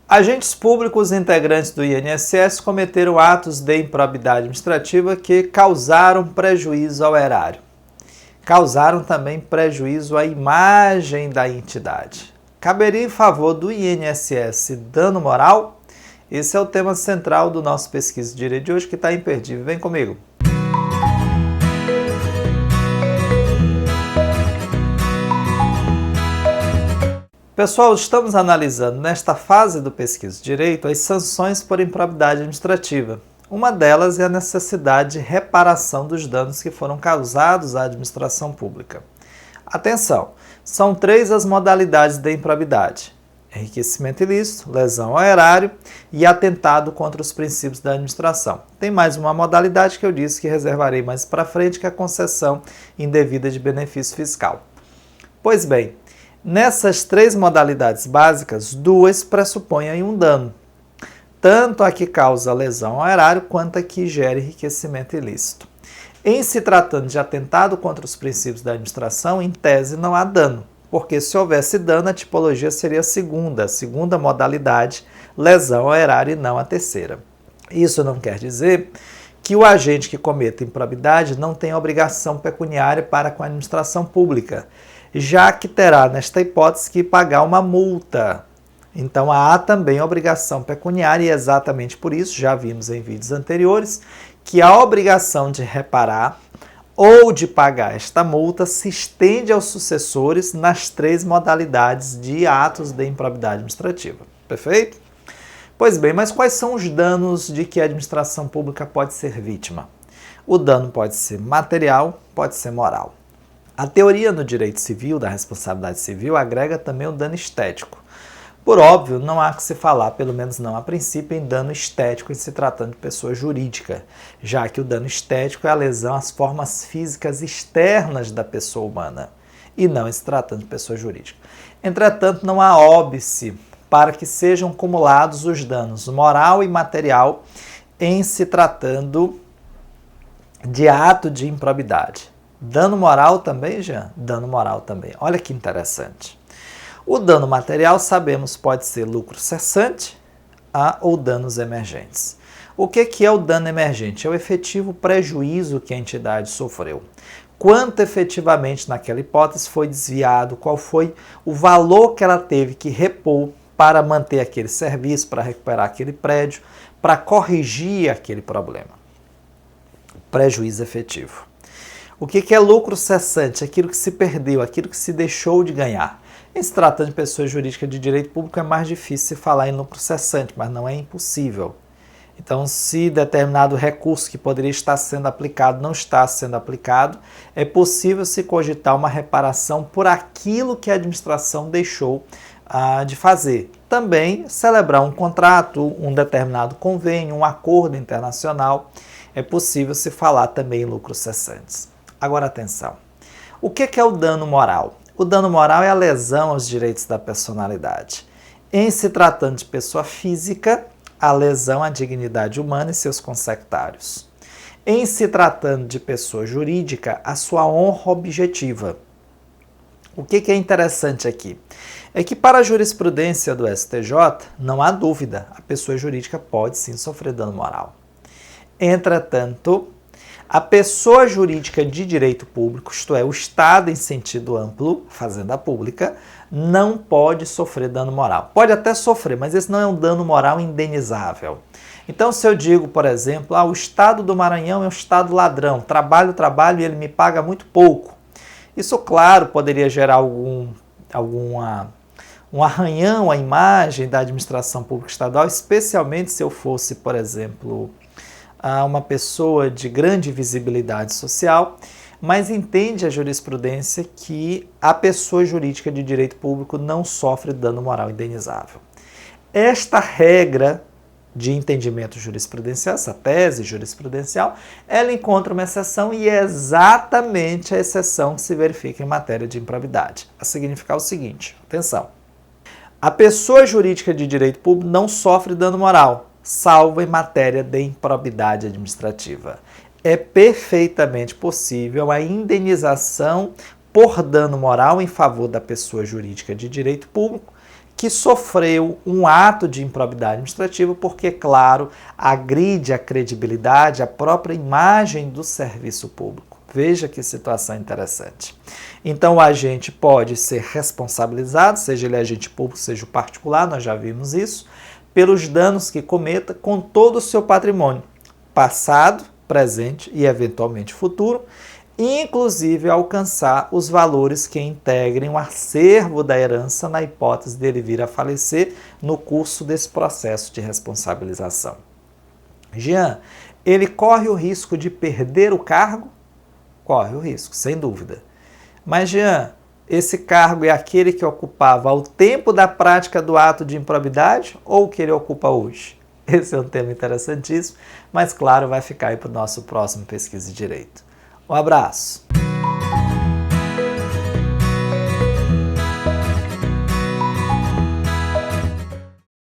Agentes públicos integrantes do INSS cometeram atos de improbidade administrativa que causaram prejuízo ao erário. Causaram também prejuízo à imagem da entidade. Caberia em favor do INSS dano moral? Esse é o tema central do nosso Pesquisa de Direito de hoje, que está imperdível. Vem comigo! Pessoal, estamos analisando nesta fase do Pesquisa de Direito as sanções por improbidade administrativa. Uma delas é a necessidade de reparação dos danos que foram causados à administração pública. Atenção, são 3 as modalidades de improbidade: enriquecimento ilícito, lesão ao erário e atentado contra os princípios da administração. Tem mais uma modalidade que eu disse que reservarei mais para frente, que é a concessão indevida de benefício fiscal. Pois bem, nessas 3 modalidades básicas, 2 pressupõem um dano, tanto a que causa lesão ao erário quanto a que gera enriquecimento ilícito. Em se tratando de atentado contra os princípios da administração, em tese não há dano, porque se houvesse dano, a tipologia seria a segunda modalidade, lesão ao erário, e não a terceira. Isso não quer dizer que o agente que cometa improbidade não tem obrigação pecuniária para com a administração pública, já que terá, nesta hipótese, que pagar uma multa. Então, há também obrigação pecuniária e exatamente por isso, já vimos em vídeos anteriores, que a obrigação de reparar ou de pagar esta multa se estende aos sucessores nas 3 modalidades de atos de improbidade administrativa. Perfeito? Pois bem, mas quais são os danos de que a administração pública pode ser vítima? O dano pode ser material, pode ser moral. A teoria no direito civil, da responsabilidade civil, agrega também o dano estético. Por óbvio, não há que se falar, pelo menos não a princípio, em dano estético em se tratando de pessoa jurídica, já que o dano estético é a lesão às formas físicas externas da pessoa humana, e não em se tratando de pessoa jurídica. Entretanto, não há óbice para que sejam cumulados os danos moral e material em se tratando de ato de improbidade. Dano moral também, Jean? Dano moral também. Olha que interessante. O dano material, sabemos, pode ser lucro cessante ou danos emergentes. O que é o dano emergente? É o efetivo prejuízo que a entidade sofreu. Quanto efetivamente, naquela hipótese, foi desviado, qual foi o valor que ela teve que repor para manter aquele serviço, para recuperar aquele prédio, para corrigir aquele problema. Prejuízo efetivo. O que é lucro cessante? Aquilo que se perdeu, aquilo que se deixou de ganhar. Em se tratando de pessoa jurídica de direito público, é mais difícil se falar em lucro cessante, mas não é impossível. Então, se determinado recurso que poderia estar sendo aplicado não está sendo aplicado, é possível se cogitar uma reparação por aquilo que a administração deixou de fazer. Também celebrar um contrato, um determinado convênio, um acordo internacional, é possível se falar também em lucros cessantes. Agora, atenção. O que é o dano moral? O dano moral é a lesão aos direitos da personalidade. Em se tratando de pessoa física, a lesão à dignidade humana e seus consectários. Em se tratando de pessoa jurídica, a sua honra objetiva. O que é interessante aqui? É que para a jurisprudência do STJ, não há dúvida, a pessoa jurídica pode sim sofrer dano moral. Entretanto, a pessoa jurídica de direito público, isto é, o Estado em sentido amplo, fazenda pública, não pode sofrer dano moral. Pode até sofrer, mas esse não é um dano moral indenizável. Então, se eu digo, por exemplo, o Estado do Maranhão é um Estado ladrão, trabalho e ele me paga muito pouco. Isso, claro, poderia gerar um arranhão à imagem da administração pública estadual, especialmente se eu fosse, por exemplo, uma pessoa de grande visibilidade social, mas entende a jurisprudência que a pessoa jurídica de direito público não sofre dano moral indenizável. Esta regra de entendimento jurisprudencial, essa tese jurisprudencial, ela encontra uma exceção e é exatamente a exceção que se verifica em matéria de improbidade. A significar o seguinte, atenção, a pessoa jurídica de direito público não sofre dano moral, salvo em matéria de improbidade administrativa. É perfeitamente possível a indenização por dano moral em favor da pessoa jurídica de direito público que sofreu um ato de improbidade administrativa porque, claro, agride a credibilidade, a própria imagem do serviço público. Veja que situação interessante. Então, o agente pode ser responsabilizado, seja ele agente público, seja o particular, nós já vimos isso, pelos danos que cometa com todo o seu patrimônio, passado, presente e eventualmente futuro, inclusive alcançar os valores que integrem o acervo da herança na hipótese dele vir a falecer no curso desse processo de responsabilização. Jean, ele corre o risco de perder o cargo? Corre o risco, sem dúvida. Mas, Jean, esse cargo é aquele que ocupava ao tempo da prática do ato de improbidade ou o que ele ocupa hoje? Esse é um tema interessantíssimo, mas, claro, vai ficar aí para o nosso próximo Pesquisa de Direito. Um abraço!